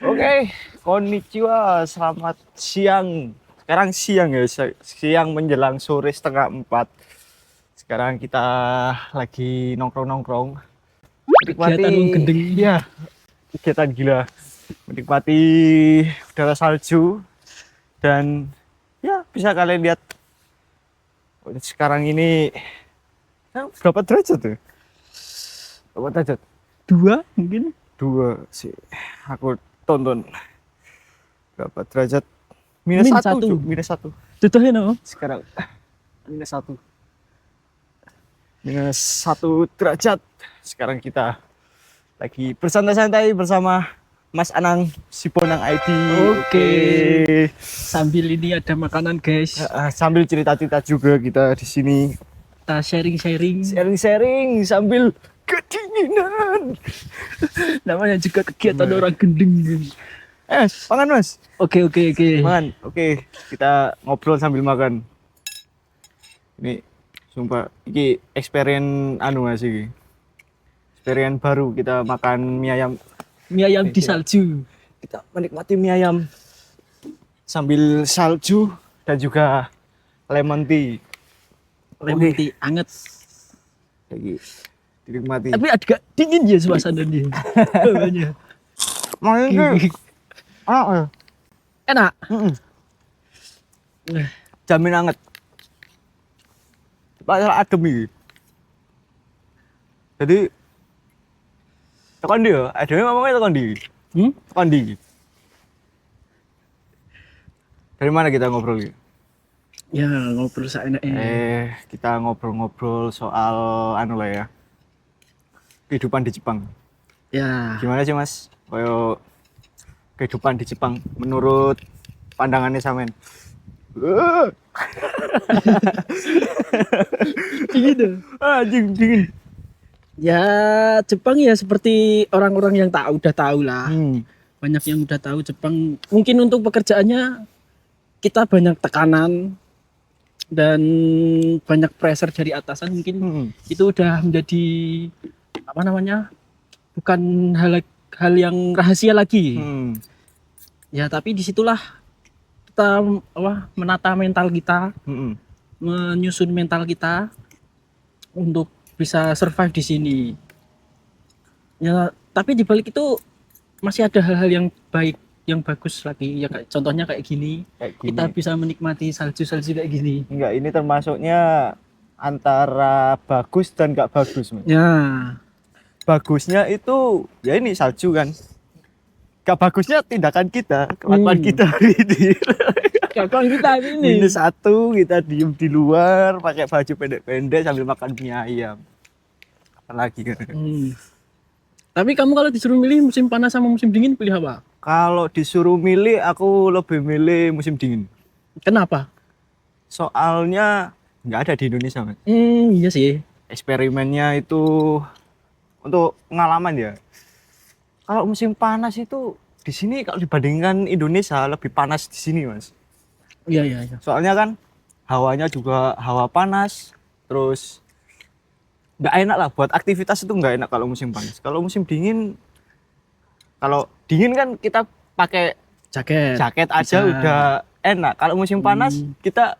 Oke, konnichiwa, selamat siang. Sekarang siang ya, siang menjelang sore 3:30. Sekarang kita lagi nongkrong-nongkrong, menikmati, Kegiatan wong gendeng. ya, kegiatan gila, menikmati udara salju dan ya bisa kalian lihat sekarang ini berapa derajat tuh? Berapa derajat? 2 mungkin. 2 sih, aku tonton berapa derajat? Minus Min 1, satu. minus 1. Tutuhin no. Sekarang minus 1, minus 1 derajat. Sekarang kita lagi bersantai-santai bersama Mas Anang si Bonang ID. Oke. Sambil ini ada makanan guys. Sambil cerita-cerita juga kita di sini Kita sharing-sharing. sharing-sharing sambil kedinginan. Namanya juga kegiatan orang gendeng. Makan Mas. Oke. Makan. Oke, kita ngobrol sambil makan. Ini sumpah iki experience anu Mas iki. Experience baru kita makan mie ayam. Mie ayam di salju. Kita menikmati mie ayam sambil salju dan juga lemon tea. Lemon tea anget. Lagi dinikmati. Tapi agak dingin ya suasananya. Bawahnya. Enak. Jamin anget. Pasal adem iki. Jadi tekan dia, ademnya ngomongnya tekan di. Tekan di. Dari mana kita ngobrol gitu? Ya ngobrol seenaknya. Kita ngobrol-ngobrol soal anu lah ya. Kehidupan di Jepang. Ya. Gimana sih Mas? Kayak kehidupan di Jepang menurut pandangannya Samen. Dingin. Dingin. Ya Jepang ya seperti orang-orang yang udah tahu lah. Banyak yang udah tahu Jepang. Mungkin untuk pekerjaannya kita banyak tekanan dan banyak pressure dari atasan, mungkin itu udah menjadi apa namanya, bukan hal yang rahasia lagi. Ya tapi disitulah kita menata mental kita, menyusun mental kita untuk bisa survive di sini. Ya tapi di balik itu masih ada hal-hal yang baik, yang bagus lagi ya, kayak contohnya kayak gini. Kita bisa menikmati salju-salju kayak gini. Enggak, ini termasuknya antara bagus dan enggak bagus, Mas. Ya. Bagusnya itu ya ini salju kan. Enggak bagusnya tindakan kita, kelakuan kita hari ini. Kelakuan kita ini. -1 kita diem di luar pakai baju pendek-pendek sambil makan mie ayam. Apalagi kan. Tapi kamu kalau disuruh milih musim panas sama musim dingin, pilih apa? Kalau disuruh milih, aku lebih milih musim dingin. Kenapa? Soalnya nggak ada di Indonesia, Mas. Iya sih. Eksperimennya itu untuk pengalaman ya. Kalau musim panas itu di sini kalau dibandingkan Indonesia lebih panas di sini, Mas. Iya. Soalnya kan hawanya juga hawa panas, terus nggak enak lah buat aktivitas, itu nggak enak kalau musim panas. Kalau musim dingin, kalau dingin kan kita pakai jaket aja bisa. Udah enak. Kalau musim panas kita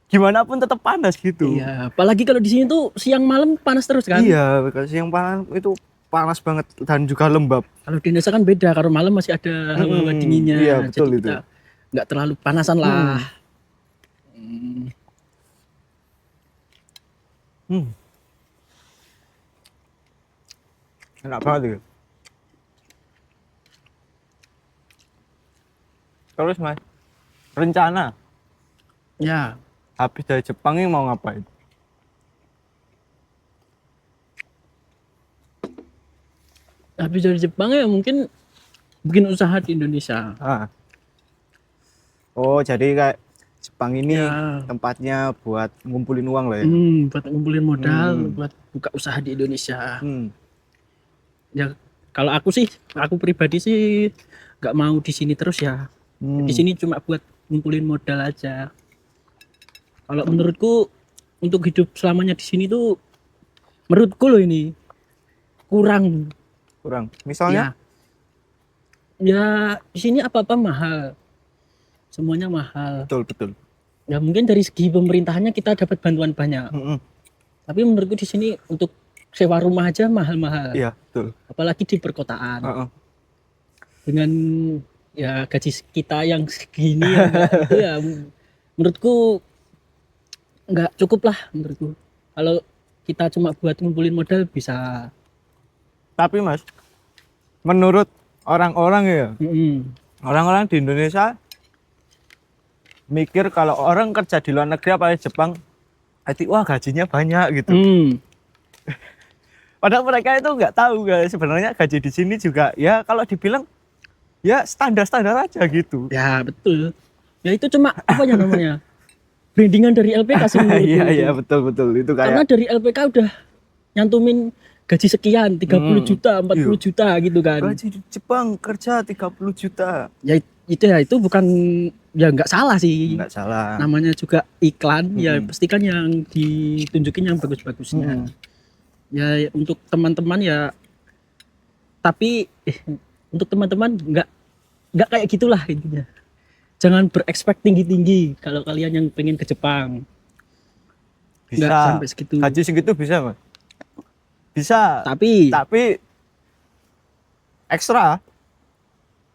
gimana pun tetap panas gitu. Iya, apalagi kalau di sini tuh siang malam panas terus kan? Iya, kalau siang panas itu panas banget dan juga lembab. Kalau di Indonesia kan beda, kalau malam masih ada hawa dinginnya. Iya, betul. Jadi itu. Kita nggak terlalu panasan lah. Enak banget gitu. Terus Mas, rencana ya habis dari Jepang ini mau ngapain? Habis dari Jepang ya mungkin bikin usaha di Indonesia. Oh, jadi kayak Jepang ini tempatnya buat ngumpulin uang lah ya? Buat ngumpulin modal, buat buka usaha di Indonesia. Ya kalau aku pribadi sih nggak mau di sini terus ya. Di sini cuma buat ngumpulin modal aja. Kalau menurutku untuk hidup selamanya di sini tuh, menurutku loh ini kurang. Misalnya? Ya di sini apa-apa mahal. Semuanya mahal. Betul, betul. Ya mungkin dari segi pemerintahannya kita dapat bantuan banyak. Mm-mm. Tapi menurutku di sini untuk sewa rumah aja mahal-mahal. Iya, betul. Apalagi di perkotaan. Heeh. Dengan ya gaji kita yang segini ya, itu ya menurutku nggak cukup lah menurutku. Kalau kita cuma buat ngumpulin modal bisa. Tapi Mas, menurut orang-orang ya, Mm-mm. orang-orang di Indonesia mikir kalau orang kerja di luar negeri apalagi Jepang, berarti wah gajinya banyak gitu. Padahal mereka itu nggak tahu guys, sebenarnya gaji di sini juga ya kalau dibilang ya standar-standar aja gitu. Ya betul. Ya itu cuma apa ya namanya? Brandingan dari LPK sih menurutku Iya itu. iya betul betul itu Karena kayak dari LPK udah nyantumin gaji sekian, 30 juta, 40 Iya. juta gitu kan. gaji di Jepang kerja 30 juta. Ya itu bukan ya nggak salah sih. Nggak salah. Namanya juga iklan, ya pastikan yang ditunjukin yang bagus-bagusnya. Ya untuk teman-teman ya, tapi untuk teman-teman nggak kayak gitulah intinya. Jangan berekspek tinggi-tinggi kalau kalian yang pengen ke Jepang. Nggak Bisa. sampai segitu. Gaji segitu bisa Mas. Bisa. Tapi Tapi ekstra.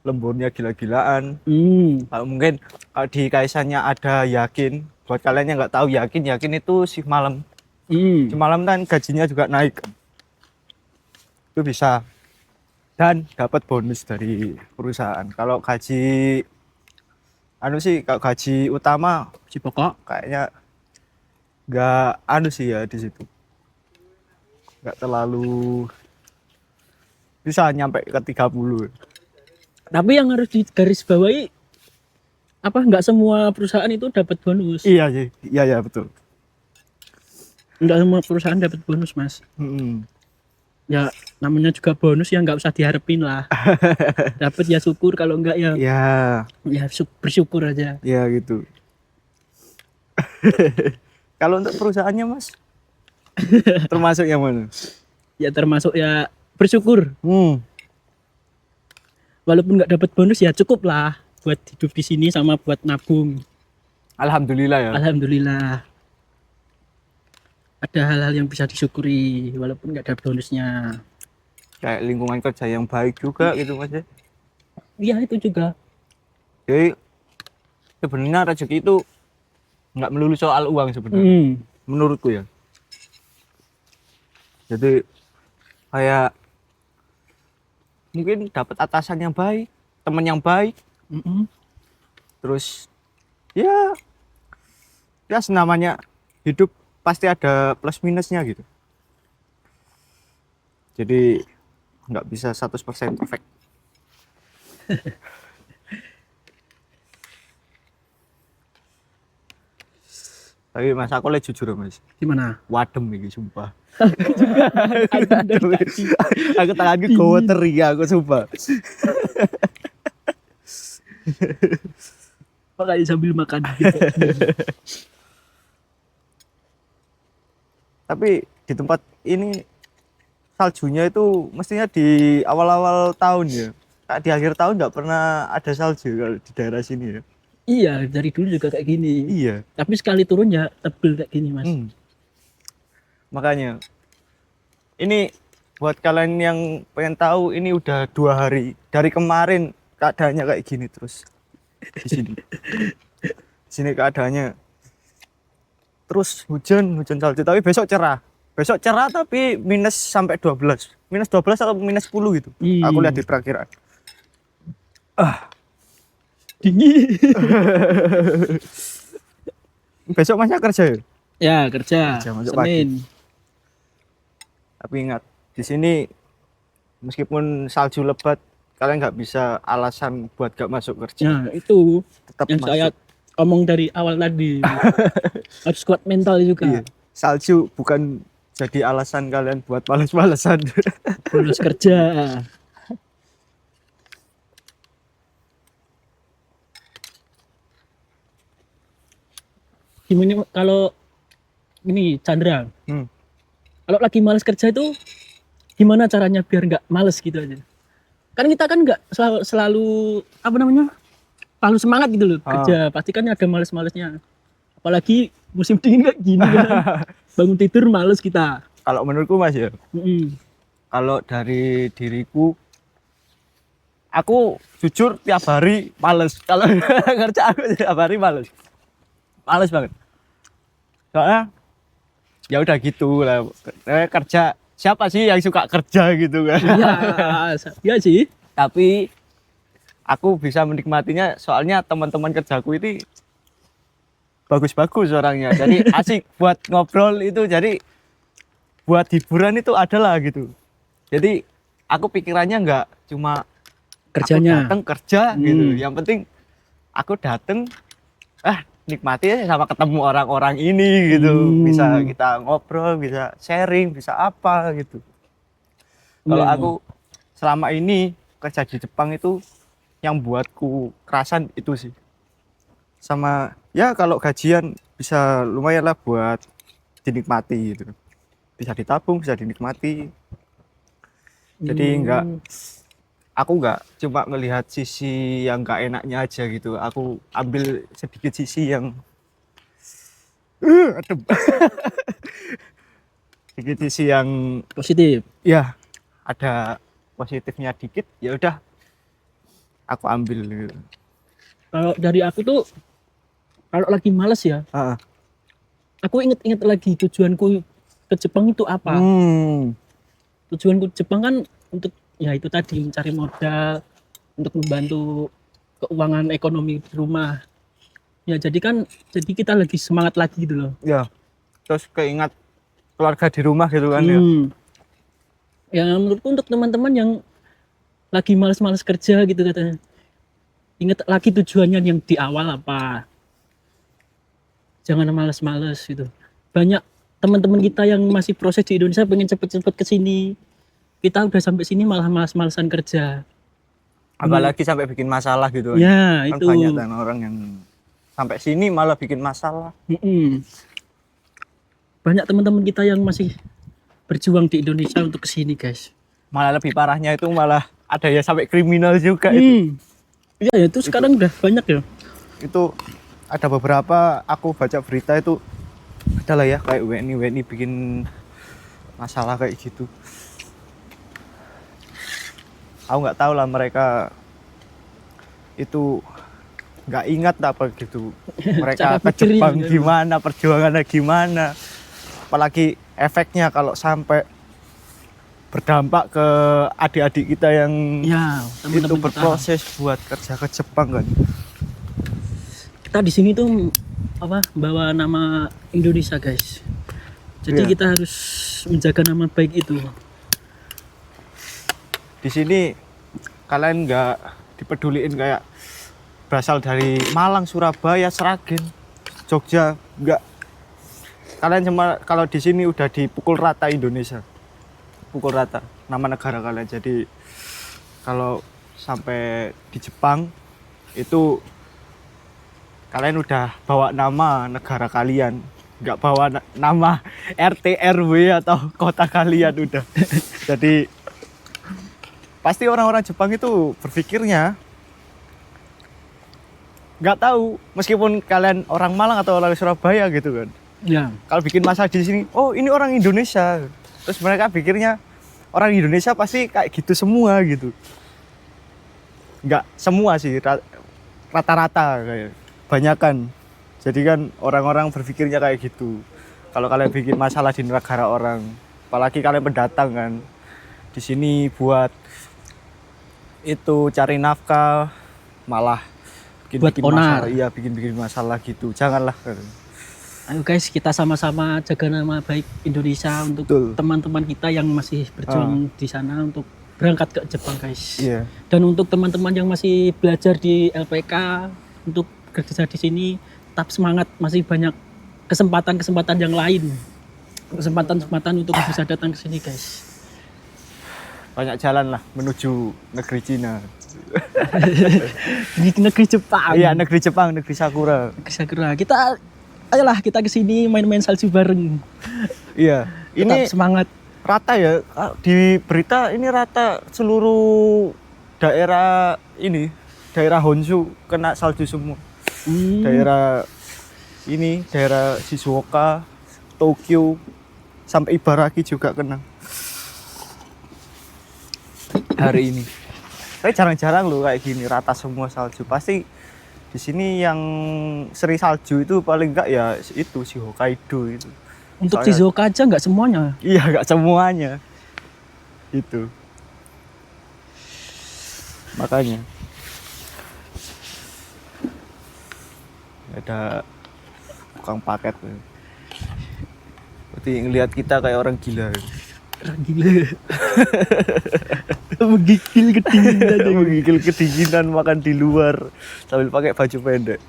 Lemburnya gila-gilaan. Kalau mungkin kalau di kaisannya ada yakin, buat kalian yang nggak tahu yakin itu shift malam. Shift malam kan gajinya juga naik. Itu bisa. Dan dapat bonus dari perusahaan. Kalau gaji kalau gaji utama si pokok kayaknya nggak sih ya di situ. Nggak terlalu bisa nyampe ke 30. tapi yang harus digarisbawahi apa nggak semua perusahaan itu dapat bonus. Iya sih, iya betul. Nggak semua perusahaan dapat bonus mas. Ya namanya juga bonus yang nggak usah diharapin lah. Dapat ya syukur, kalau enggak ya Ya bersyukur aja. ya gitu. Kalau untuk perusahaannya Mas termasuk yang mana? Ya termasuk ya bersyukur. Hmm. Walaupun nggak dapat bonus ya cukup lah buat hidup di sini sama buat nabung. Alhamdulillah ya. Alhamdulillah. Ada hal-hal yang bisa disyukuri walaupun nggak ada bonusnya. Kayak lingkungan kerja yang baik juga gitu Mas ya. Iya itu juga. Jadi sebenarnya rezeki itu nggak melulu soal uang sebenarnya. Menurutku ya. Jadi kayak mungkin dapat atasan yang baik, teman yang baik, terus ya senamanya hidup pasti ada plus minusnya gitu. Jadi nggak bisa 100% perfect. Tapi Mas aku le jujur Mas. Gimana? Wadem iki sumpah. Dari tadi. Aku tanganku gowo teri aku sumpah. Makanya sambil makan gitu. Tapi di tempat ini saljunya itu mestinya di awal-awal tahun ya. Kayak di akhir tahun nggak pernah ada salju kalau di daerah sini ya. Iya, dari dulu juga kayak gini. Iya. Tapi sekali turun ya tebel kayak gini, Mas. Makanya ini buat kalian yang pengen tahu, ini udah 2 hari dari kemarin keadaannya kayak gini terus di sini. Di sini keadaannya terus hujan salju, tapi besok cerah. Besok cerah tapi minus sampai 12. Minus 12 atau minus 10 gitu. Aku lihat di perakiran. Dingin. Besok masnya kerja ya? Ya, kerja masuk Senin. Tapi ingat, di sini meskipun salju lebat, kalian nggak bisa alasan buat gak masuk kerja. Nah, itu Tetap yang masuk. saya omong dari awal tadi. Harus kuat mental juga. Iya. Salju bukan jadi alasan kalian buat males-malesan. Bolos kerja. Gimana kalau ini Chandra? Kalau lagi males kerja itu gimana caranya biar nggak males gitu aja? Kan kita kan nggak selalu apa namanya, selalu semangat gitu loh kerja. Pasti kan ada males-malesnya. Apalagi musim dingin kayak gini kan. Bangun tidur males kita. Kalau menurutku Mas ya, Mm-mm. kalau dari diriku, aku jujur tiap hari males. Kalau kerja aku tiap hari males. Males banget. Soalnya ya udah gitu lah. Kerja, siapa sih yang suka kerja gitu kan? Iya, iya sih. Tapi aku bisa menikmatinya soalnya teman-teman kerjaku ini bagus-bagus orangnya. Jadi asik buat ngobrol itu, jadi buat hiburan itu adalah gitu. Jadi aku pikirannya nggak cuma Kerjanya. aku datang kerja gitu. Hmm. Yang penting aku datang nikmati aja sama ketemu orang-orang ini gitu. Bisa kita ngobrol, bisa sharing, bisa apa gitu. Kalau Iya. aku selama ini kerja di Jepang itu yang buatku kerasan itu sih. Sama ya kalau gajian bisa lumayan lah buat dinikmati gitu. Bisa ditabung, bisa dinikmati. Jadi aku nggak cuma melihat sisi yang nggak enaknya aja gitu. Aku ambil sedikit sisi yang adem. Sedikit sisi yang Positif. ya ada positifnya dikit, ya udah aku ambil gitu. Kalau dari aku tuh, kalau lagi males ya, Heeh. aku inget-inget lagi tujuanku ke Jepang itu apa. Tujuanku ke Jepang kan untuk ya itu tadi, mencari modal untuk membantu keuangan ekonomi di rumah. Ya jadi kita lagi semangat lagi gitu loh. Ya, terus keingat keluarga di rumah gitu kan ya. Ya menurutku untuk teman-teman yang lagi males-males kerja gitu katanya, ingat lagi tujuannya yang di awal apa. Jangan males-males gitu. Banyak teman-teman kita yang masih proses di Indonesia pengen cepet-cepet ke sini. Kita udah sampai sini malah males-malesan kerja. Apalagi sampai bikin masalah gitu kan. Ya, Kan itu. banyak kan orang yang sampai sini malah bikin masalah. Banyak teman-teman kita yang masih berjuang di Indonesia untuk kesini guys. Malah lebih parahnya itu malah ada ya sampai kriminal juga itu. Iya ya, itu sekarang udah banyak ya. Itu ada beberapa aku baca berita itu adalah ya kayak WNI bikin masalah kayak gitu. Aku nggak tahu lah mereka itu nggak ingat apa gitu. Mereka Cara ke pikirnya Jepang gitu. gimana, perjuangannya gimana. Apalagi efeknya kalau sampai berdampak ke adik-adik kita yang Ya, itu teman-teman kita. berproses buat kerja ke Jepang kan. Kita di sini tuh apa, bawa nama Indonesia guys. Jadi Iya. kita harus menjaga nama baik itu. Di sini kalian nggak dipeduliin kayak berasal dari Malang, Surabaya, Sragen, Jogja, nggak. Kalian cuma kalau di sini udah dipukul rata Indonesia, pukul rata nama negara kalian. Jadi kalau sampai di Jepang itu kalian udah bawa nama negara kalian, nggak bawa nama RT RW atau kota kalian udah. Jadi pasti orang-orang Jepang itu berpikirnya nggak tahu, meskipun kalian orang Malang atau orang Surabaya gitu kan. Ya. Kalau bikin masalah di sini, oh ini orang Indonesia. Terus mereka pikirnya orang Indonesia pasti kayak gitu semua gitu. Nggak semua sih, rata-rata kayak banyakan. Jadi kan orang-orang berpikirnya kayak gitu. Kalau kalian bikin masalah di negara orang, apalagi kalian pendatang kan, di sini buat itu cari nafkah, malah bikin Onar. masalah, iya bikin masalah gitu. Janganlah. Ayo guys, kita sama-sama jaga nama baik Indonesia untuk Betul. teman-teman kita yang masih berjuang di sana untuk berangkat ke Jepang guys. Iya. Dan untuk teman-teman yang masih belajar di LPK untuk kerja di sini, tetap semangat, masih banyak kesempatan-kesempatan yang lain. Kesempatan-kesempatan untuk bisa datang ke sini guys. Banyak jalan lah menuju negeri Cina. Di negeri Jepang. Iya, negeri Jepang, negeri Sakura. Negeri Sakura. Ayolah kita ke sini main-main salju bareng. Iya. Tetap Ini semangat. rata ya di berita, ini rata seluruh daerah ini, daerah Honshu kena salju semua. Daerah ini, daerah Shizuoka, Tokyo, sampai Ibaraki juga kena hari ini. Tapi jarang-jarang loh kayak gini rata semua salju. Pasti di sini yang seri salju itu paling enggak ya itu si Hokkaido itu. Untuk Soalnya- Shizuoka aja nggak semuanya. Iya, enggak semuanya. Itu. Makanya ada tukang paket. Berarti ngelihat kita kayak orang gila. Gila. Menggigil kedinginan. Menggigil kedinginan makan di luar sambil pakai baju pendek.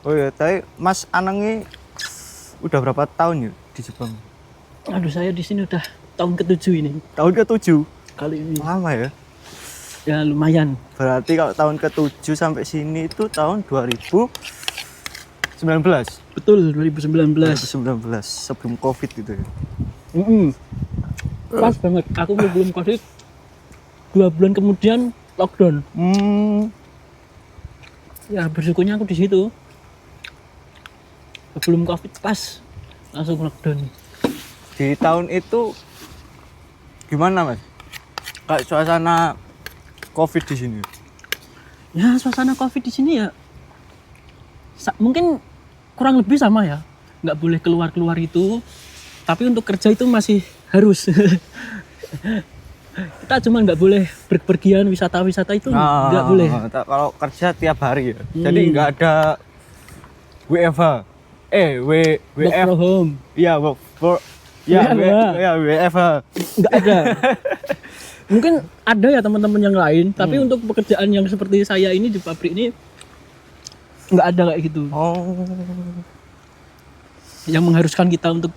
Oh ya, tapi Mas Anang ini udah berapa tahun ya di Jepang? Aduh, saya di sini udah tahun ke-7 ini. Tahun ke-7? Kali ini. Lama ya? Ya lumayan. Berarti kalau tahun ke-7 sampai sini itu tahun 2019. Betul, 2019. 2019 sebelum Covid gitu ya. Pas banget. Aku belum Covid. 2 bulan kemudian lockdown. Ya bersyukurnya aku di situ. Sebelum Covid pas langsung lockdown. Di tahun itu gimana, Mas? Kayak suasana Covid di sini. Ya suasana Covid di sini ya mungkin kurang lebih sama ya. Nggak boleh keluar itu. Tapi untuk kerja itu masih harus. Kita cuma nggak boleh berpergian wisata itu nggak boleh. Kalau kerja tiap hari ya. Jadi nggak ada WFH. Work from home. Iya, WFH. Nggak ada. Mungkin ada ya teman-teman yang lain, tapi untuk pekerjaan yang seperti saya ini di pabrik ini nggak ada kayak gitu. Oh. Yang mengharuskan kita untuk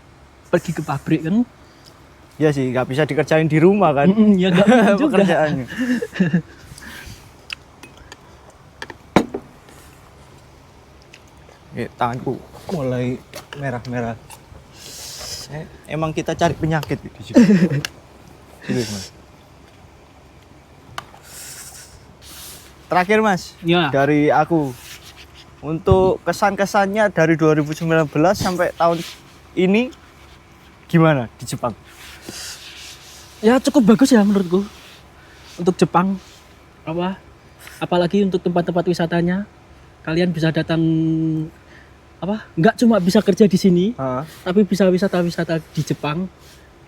pergi ke pabrik kan? Iya sih, nggak bisa dikerjain di rumah kan? Ya nggak bisa juga. Pekerjaannya. Tanganku mulai merah-merah. Emang kita cari penyakit di sini. Serius, Mas. Terakhir, Mas, Ya. dari aku untuk kesan-kesannya dari 2019 sampai tahun ini gimana di Jepang? Ya cukup bagus ya menurutku untuk Jepang. Apalagi untuk tempat-tempat wisatanya, kalian bisa datang nggak cuma bisa kerja di sini, tapi bisa wisata-wisata di Jepang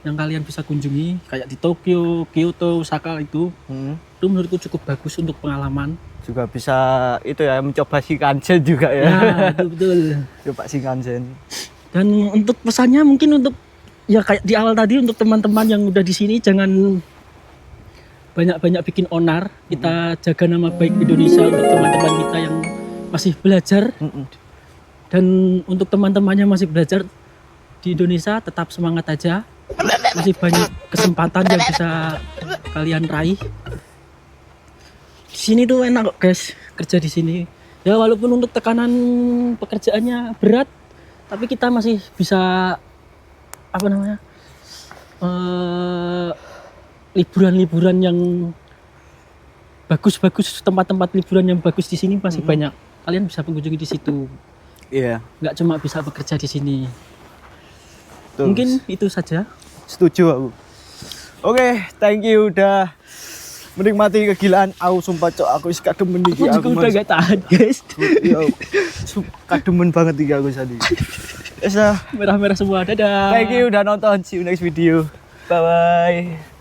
yang kalian bisa kunjungi kayak di Tokyo, Kyoto, Osaka itu menurutku cukup bagus untuk pengalaman. Juga bisa itu ya mencoba Shinkansen juga ya. Ya, betul. Coba Shinkansen. Dan untuk pesannya mungkin untuk ya kayak di awal tadi untuk teman-teman yang udah di sini jangan banyak-banyak bikin onar. Kita jaga nama baik Indonesia untuk teman-teman kita yang masih belajar. Dan untuk teman-temannya masih belajar di Indonesia tetap semangat aja. Masih banyak kesempatan yang bisa kalian raih. Di sini tuh enak kok guys, kerja di sini. Ya walaupun untuk tekanan pekerjaannya berat, tapi kita masih bisa liburan-liburan yang bagus-bagus, tempat-tempat liburan yang bagus di sini masih banyak. Kalian bisa mengunjungi di situ. Iya. Nggak cuma bisa bekerja di sini. Tuh. Mungkin itu saja. Setuju aku. Oke, thank you udah menikmati kegilaan aku. Sumpah cok, aku is kademen iki Aku juga udah Mas. gak tahan guys. Yo, kademen banget iki aku tadi. Wes lah. Merah-merah semua. Dadah. Thank you udah nonton. See you next video. Bye bye.